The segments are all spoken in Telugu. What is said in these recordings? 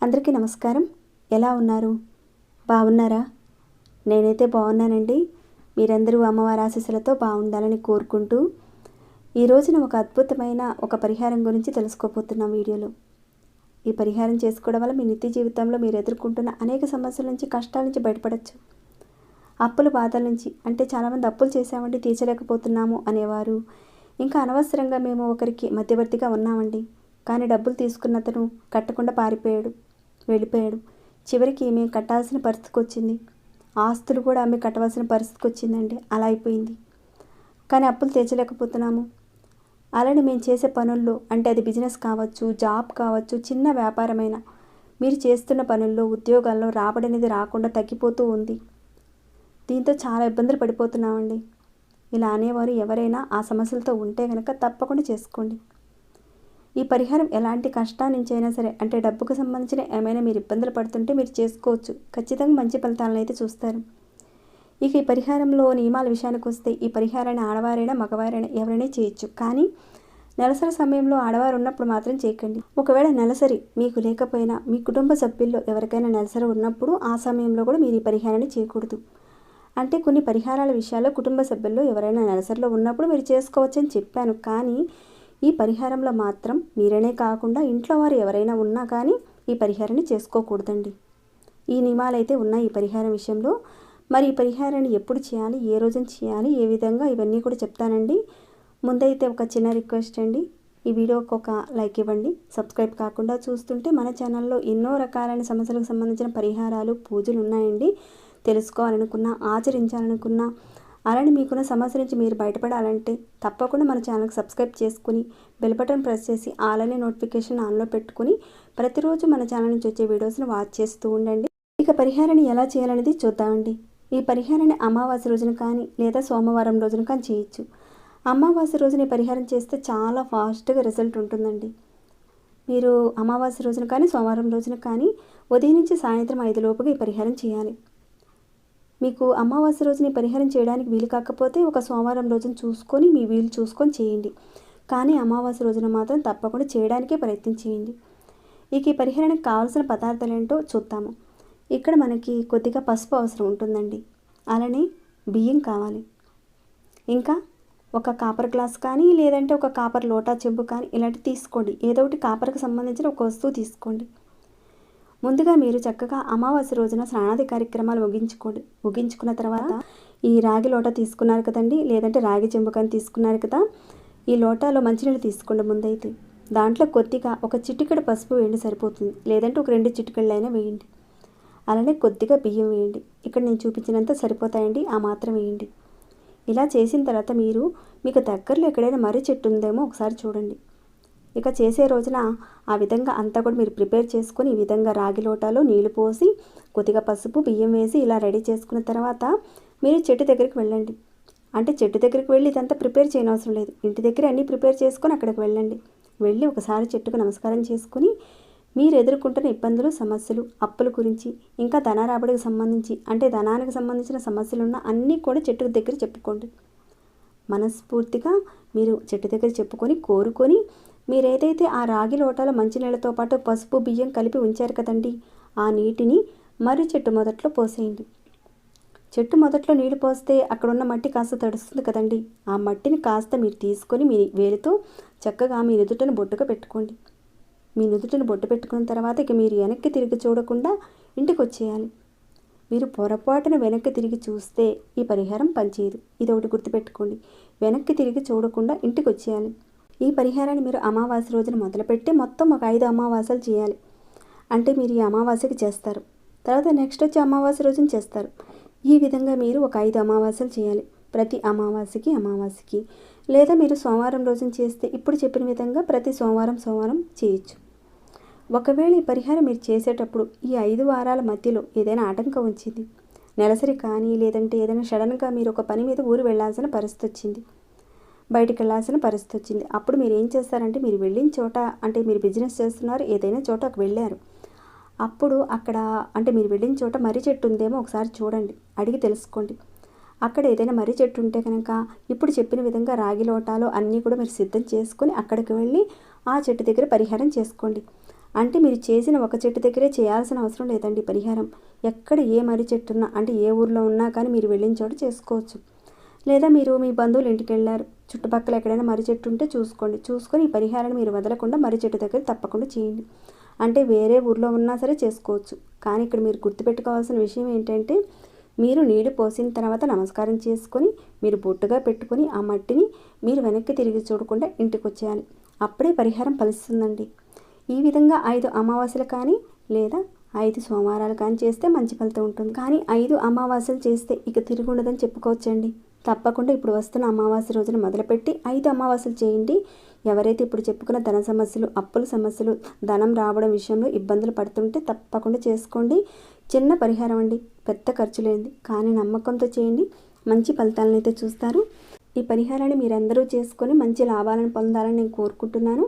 అందరికీ నమస్కారం. ఎలా ఉన్నారు? బాగున్నారా? నేనైతే బాగున్నానండి. మీరందరూ అమ్మవారి ఆశీస్సులతో బాగుండాలని కోరుకుంటూ ఈ రోజున ఒక అద్భుతమైన ఒక పరిహారం గురించి తెలుసుకోబోతున్నాం వీడియోలో. ఈ పరిహారం చేసుకోవడం వల్ల మీ నిత్య జీవితంలో మీరు ఎదుర్కొంటున్న అనేక సమస్యల నుంచి, కష్టాల నుంచి బయటపడచ్చు. అప్పుల బాధల నుంచి, అంటే చాలామంది అప్పులు చేశామండి తీర్చలేకపోతున్నాము అనేవారు, ఇంకా అనవసరంగా మేము ఒకరికి మధ్యవర్తిగా ఉన్నామండి, కానీ డబ్బులు తీసుకున్న అతను కట్టకుండా వెళ్ళిపోయాడు. చివరికి మేము కట్టాల్సిన పరిస్థితికి వచ్చింది. ఆస్తులు కూడా అమ్మి కట్టవలసిన పరిస్థితికి వచ్చిందండి. అలా అయిపోయింది. కానీ అప్పులు తీర్చలేకపోతున్నాము. అలానే మేము చేసే పనుల్లో, అంటే అది బిజినెస్ కావచ్చు, జాబ్ కావచ్చు, చిన్న వ్యాపారమైన మీరు చేస్తున్న పనుల్లో, ఉద్యోగాల్లో రాబడి అనేది రాకుండా తగ్గిపోతూ ఉంది. దీంతో చాలా ఇబ్బందులు పడిపోతున్నామండి. ఇలా అనేవారు ఎవరైనా ఆ సమస్యలతో ఉంటే కనుక తప్పకుండా చేసుకోండి. ఈ పరిహారం ఎలాంటి కష్టం నుంచి అయినా సరే, అంటే డబ్బుకు సంబంధించిన ఏమైనా మీరు ఇబ్బందులు పడుతుంటే మీరు చేసుకోవచ్చు. ఖచ్చితంగా మంచి ఫలితాలను అయితే చూస్తారు. ఇక ఈ పరిహారంలో నియమాల విషయానికి వస్తే, ఈ పరిహారాన్ని ఆడవారైనా మగవారైనా ఎవరైనా చేయొచ్చు. కానీ నెలసరి సమయంలో ఆడవారు ఉన్నప్పుడు మాత్రం చేయకండి. ఒకవేళ నెలసరి మీకు లేకపోయినా మీ కుటుంబ సభ్యుల్లో ఎవరికైనా నెలసరి ఉన్నప్పుడు ఆ సమయంలో కూడా మీరు ఈ పరిహారాన్ని చేయకూడదు. అంటే కొన్ని పరిహారాల విషయాల్లో కుటుంబ సభ్యుల్లో ఎవరైనా నెలసరిలో ఉన్నప్పుడు మీరు చేసుకోవచ్చని చెప్పాను. కానీ ఈ పరిహారంలో మాత్రం మీరనే కాకుండా ఇంట్లో వారు ఎవరైనా ఉన్నా కానీ ఈ పరిహారాన్ని చేసుకోకూడదండి. ఈ నియమాలు అయితే ఉన్నాయి ఈ పరిహారం విషయంలో. మరి ఈ పరిహారాన్ని ఎప్పుడు చేయాలి, ఏ రోజున చేయాలి, ఏ విధంగా, ఇవన్నీ కూడా చెప్తానండి. ముందైతే ఒక చిన్న రిక్వెస్ట్ అండి, ఈ వీడియోకి ఒక లైక్ ఇవ్వండి. సబ్స్క్రైబ్ కాకుండా చూస్తుంటే మన ఛానల్లో ఎన్నో రకాలైన సమస్యలకు సంబంధించిన పరిహారాలు, పూజలు ఉన్నాయండి. తెలుసుకోవాలనుకున్నా, ఆచరించాలనుకున్నా, అలానే మీకున్న సమస్య నుంచి మీరు బయటపడాలంటే తప్పకుండా మన ఛానల్కి సబ్స్క్రైబ్ చేసుకుని బెల్ బటన్ ప్రెస్ చేసి ఆల్రెడీ నోటిఫికేషన్ ఆన్లో పెట్టుకుని ప్రతిరోజు మన ఛానల్ నుంచి వచ్చే వీడియోస్ని వాచ్ చేస్తూ ఉండండి. ఇక పరిహారాన్ని ఎలా చేయాలనేది చూద్దామండి. ఈ పరిహారాన్ని అమావాస్య రోజున కానీ లేదా సోమవారం రోజున కానీ చేయొచ్చు. అమావాస్య రోజున ఈ పరిహారం చేస్తే చాలా ఫాస్ట్గా రిజల్ట్ ఉంటుందండి. మీరు అమావాస్య రోజున కానీ సోమవారం రోజున కానీ ఉదయం నుంచి సాయంత్రం 5 లోపుగా ఈ పరిహారం చేయాలి. మీకు అమావాస్య రోజుని పరిహారం చేయడానికి వీలు కాకపోతే ఒక సోమవారం రోజున చూసుకొని మీ వీలు చూసుకొని చేయండి. కానీ అమావాస్య రోజున మాత్రం తప్పకుండా చేయడానికే ప్రయత్నం చేయండి. ఇక ఈ పరిహారానికి కావాల్సిన పదార్థాలు ఏంటో చూద్దాము. ఇక్కడ మనకి కొద్దిగా పసుపు అవసరం ఉంటుందండి. అలానే బియ్యం కావాలి. ఇంకా ఒక కాపర్ గ్లాస్ కానీ లేదంటే ఒక కాపర్ లోటా చెంబు కానీ ఇలాంటివి తీసుకోండి. ఏదో ఒకటి కాపర్కి సంబంధించిన ఒక వస్తువు తీసుకోండి. ముందుగా మీరు చక్కగా అమావాస్య రోజున స్నానాది కార్యక్రమాలు ముగించుకున్న తర్వాత ఈ రాగి లోటా తీసుకున్నారు కదండి, లేదంటే రాగి చెంబు కానీ తీసుకున్నారు కదా, ఈ లోటాలో మంచినీళ్ళు తీసుకోండి. ముందైతే దాంట్లో కొద్దిగా ఒక చిటికెడు పసుపు వేయండి, సరిపోతుంది. లేదంటే ఒక 2 చిటికెళ్ళైనా వేయండి. అలానే కొద్దిగా బియ్యం వేయండి. ఇక్కడ నేను చూపించినంత సరిపోతాయండి, ఆ మాత్రం వేయండి. ఇలా చేసిన తర్వాత మీకు దగ్గరలో ఎక్కడైనా మర్రి చెట్టు ఉందేమో ఒకసారి చూడండి. ఇక చేసే రోజున ఆ విధంగా అంతా కూడా మీరు ప్రిపేర్ చేసుకొని ఈ విధంగా రాగి లోటాలో నీళ్లు పోసి కొద్దిగా పసుపు బియ్యం వేసి ఇలా రెడీ చేసుకున్న తర్వాత మీరు చెట్టు దగ్గరికి వెళ్ళండి. అంటే చెట్టు దగ్గరికి వెళ్ళి ఇదంతా ప్రిపేర్ చేయనవసరం లేదు. ఇంటి దగ్గర అన్నీ ప్రిపేర్ చేసుకొని అక్కడికి వెళ్ళండి. వెళ్ళి ఒకసారి చెట్టుకు నమస్కారం చేసుకుని మీరు ఎదుర్కొంటున్న ఇబ్బందులు, సమస్యలు, అప్పుల గురించి, ఇంకా ధన రాబడికి సంబంధించి, అంటే ధనానికి సంబంధించిన సమస్యలు ఉన్న అన్నీ కూడా చెట్టు దగ్గర చెప్పుకోండి. మనస్ఫూర్తిగా మీరు చెట్టు దగ్గర చెప్పుకొని కోరుకొని మీరు ఏదైతే ఆ రాగి లోటాలో మంచినీళ్ళతో పాటు పసుపు బియ్యం కలిపి ఉంచారు కదండి, ఆ నీటిని మర్రి చెట్టు మొదట్లో పోసేయండి. చెట్టు మొదట్లో నీళ్లు పోస్తే అక్కడ ఉన్న మట్టి కాస్త తడుస్తుంది కదండి, ఆ మట్టిని కాస్త మీరు తీసుకొని మీ వేలితో చక్కగా మీ నుదుటను బొట్టుగా పెట్టుకోండి. మీ నుదుటను బొట్టు పెట్టుకున్న తర్వాత ఇక మీరు వెనక్కి తిరిగి చూడకుండా ఇంటికి వచ్చేయాలి. మీరు పొరపాటున వెనక్కి తిరిగి చూస్తే ఈ పరిహారం పనిచేయదు. ఇది ఒకటి గుర్తుపెట్టుకోండి. వెనక్కి తిరిగి చూడకుండా ఇంటికి వచ్చేయాలి. ఈ పరిహారాన్ని మీరు అమావాస్య రోజున మొదలుపెట్టి మొత్తం ఒక 5 అమావాస్యలు చేయాలి. అంటే మీరు ఈ అమావాస్యకి చేస్తారు, తర్వాత నెక్స్ట్ వచ్చి అమావాస్య రోజున చేస్తారు. ఈ విధంగా మీరు ఒక 5 అమావాస్యలు చేయాలి. ప్రతి అమావాస్యకి లేదా మీరు సోమవారం రోజున చేస్తే ఇప్పుడు చెప్పిన విధంగా ప్రతి సోమవారం చేయొచ్చు. ఒకవేళ ఈ పరిహారం మీరు చేసేటప్పుడు ఈ 5 వారాల మధ్యలో ఏదైనా ఆటంకం వచ్చింది, నెలసరి కానీ లేదంటే ఏదైనా సడన్గా మీరు ఒక పని మీద ఊరు వెళ్ళాల్సిన పరిస్థితి వచ్చింది, బయటికి వెళ్ళాల్సిన పరిస్థితి వచ్చింది, అప్పుడు మీరు ఏం చేస్తారంటే మీరు వెళ్ళిన చోట, అంటే మీరు బిజినెస్ చేస్తున్నారు, ఏదైనా చోటకు వెళ్ళారు, అప్పుడు అక్కడ అంటే మీరు వెళ్ళిన చోట మర్రి చెట్టు ఉందేమో ఒకసారి చూడండి, అడిగి తెలుసుకోండి. అక్కడ ఏదైనా మర్రి చెట్టు ఉంటే కనుక ఇప్పుడు చెప్పిన విధంగా రాగి లోటాలో అన్నీ కూడా మీరు సిద్ధం చేసుకొని అక్కడికి వెళ్ళి ఆ చెట్టు దగ్గర పరిహారం చేసుకోండి. అంటే మీరు చేసిన ఒక చెట్టు దగ్గరే చేయాల్సిన అవసరం లేదండి పరిహారం. ఎక్కడ ఏ మర్రి చెట్టు ఉన్నా, అంటే ఏ ఊర్లో ఉన్నా కానీ మీరు వెళ్ళిన చోట చేసుకోవచ్చు. లేదా మీరు మీ బంధువులు ఇంటికి వెళ్ళారు, చుట్టుపక్కల ఎక్కడైనా మర్రి చెట్టు ఉంటే చూసుకోండి. చూసుకొని ఈ పరిహారాన్ని మీరు వదలకుండా మర్రి చెట్టు దగ్గర తప్పకుండా చేయండి. అంటే వేరే ఊర్లో ఉన్నా సరే చేసుకోవచ్చు. కానీ ఇక్కడ మీరు గుర్తుపెట్టుకోవాల్సిన విషయం ఏంటంటే, మీరు నీళ్లు పోసిన తర్వాత నమస్కారం చేసుకొని మీరు బొట్టుగా పెట్టుకొని ఆ మట్టిని మీరు వెనక్కి తిరిగి చూడకుండా ఇంటికి వచ్చేయాలి. అప్పుడే పరిహారం ఫలిస్తుందండి. ఈ విధంగా 5 అమావాస్యలు కానీ లేదా 5 సోమవారాలు కానీ చేస్తే మంచి ఫలితం ఉంటుంది. కానీ 5 అమావాస్యలు చేస్తే ఇక తిరుగుండదని చెప్పుకోవచ్చండి. తప్పకుండా ఇప్పుడు వస్తున్న అమావాస్య రోజున మొదలుపెట్టి 5 అమావాస్యలు చేయండి. ఎవరైతే ఇప్పుడు చెప్పుకున్న ధన సమస్యలు, అప్పుల సమస్యలు, ధనం రావడం విషయంలో ఇబ్బందులు పడుతుంటే తప్పకుండా చేసుకోండి. చిన్న పరిహారం అండి, పెద్ద ఖర్చు లేనిది. కానీ నమ్మకంతో చేయండి, మంచి ఫలితాలను అయితే చూస్తారు. ఈ పరిహారాన్ని మీరందరూ చేసుకొని మంచి లాభాలను పొందాలని నేను కోరుకుంటున్నాను.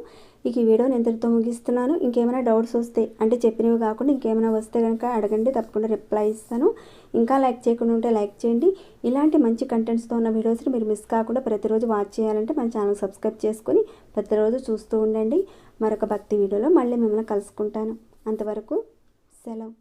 ఇక ఈ వీడియోని ఎంతటితో ముగిస్తున్నాను. ఇంకేమైనా డౌట్స్ వస్తే, అంటే చెప్పినవి కాకుండా ఇంకేమైనా వస్తే కనుక అడగండి, తప్పకుండా రిప్లై ఇస్తాను. ఇంకా లైక్ చేయకుండా ఉంటే లైక్ చేయండి. ఇలాంటి మంచి కంటెంట్స్తో ఉన్న వీడియోస్ని మీరు మిస్ కాకుండా ప్రతిరోజు వాచ్ చేయాలంటే మన ఛానల్ సబ్స్క్రైబ్ చేసుకొని ప్రతిరోజు చూస్తూ ఉండండి. మరొక భక్తి వీడియోలో మళ్ళీ మిమ్మల్ని కలుసుకుంటాను. అంతవరకు సెలవు.